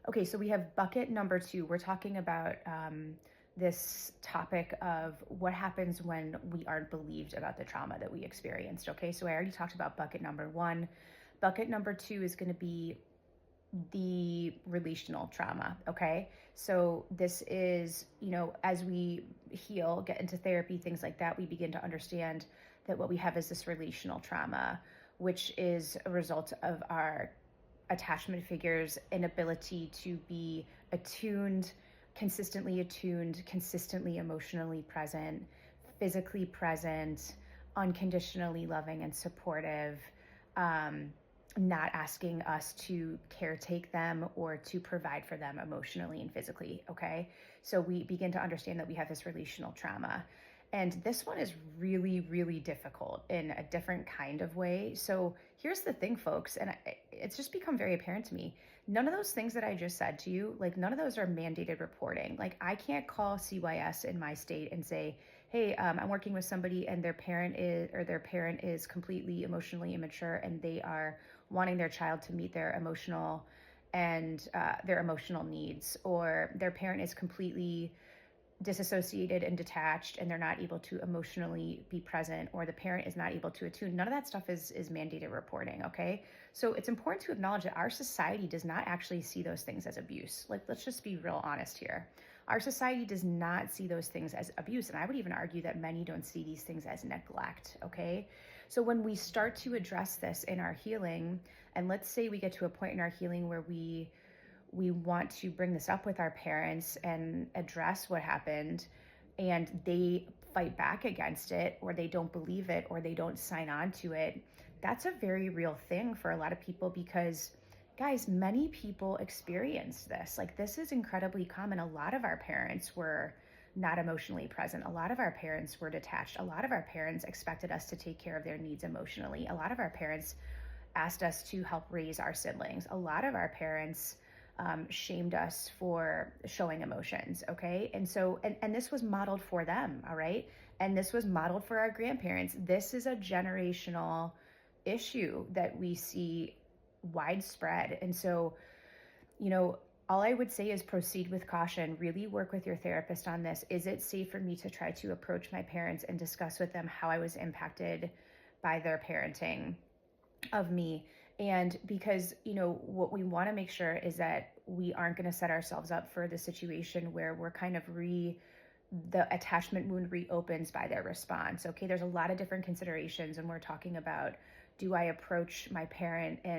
Okay, so we have bucket number 2. We're talking about this topic of what happens when we aren't believed about the trauma that we experienced. Okay, so I already talked about bucket number 1. Bucket number 2 is going to be the relational trauma. Okay, so this is, as we heal, get into therapy, things like that, we begin to understand that what we have is this relational trauma, which is a result of our attachment figures' inability to be consistently attuned, consistently emotionally present, physically present, unconditionally loving and supportive, not asking us to caretake them or to provide for them emotionally and physically. Okay, so we begin to understand that we have this relational trauma. And this one is really, really difficult in a different kind of way. So here's the thing, folks, and it's just become very apparent to me. None of those things that I just said to you, like none of those are mandated reporting. Like I can't call CYS in my state and say, hey, I'm working with somebody and their parent is completely emotionally immature and they are wanting their child to meet their emotional needs, or their parent is completely disassociated and detached and they're not able to emotionally be present, or the parent is not able to attune. None of that stuff is mandated reporting. Okay, so it's important to acknowledge that our society does not actually see those things as abuse. Like, let's just be real honest here. Our society does not see those things as abuse, and I would even argue that many don't see these things as neglect. Okay, so when we start to address this in our healing, and let's say we get to a point in our healing where we want to bring this up with our parents and address what happened, and they fight back against it, or they don't believe it, or they don't sign on to it, that's a very real thing for a lot of people, because guys, many people experience this. Like, this is incredibly common. A lot of our parents were not emotionally present. A lot of our parents were detached. A lot of our parents expected us to take care of their needs emotionally. A lot of our parents asked us to help raise our siblings. A lot of our parents shamed us for showing emotions. Okay, and so and this was modeled for them. All right, and this was modeled for our grandparents. This is a generational issue that we see widespread. And so, all I would say is proceed with caution. Really work with your therapist on this. Is it safe for me to try to approach my parents and discuss with them how I was impacted by their parenting of me? And because, what we want to make sure is that we aren't going to set ourselves up for the situation where we're kind of the attachment wound reopens by their response. Okay, there's a lot of different considerations, and we're talking about, do I approach my parent and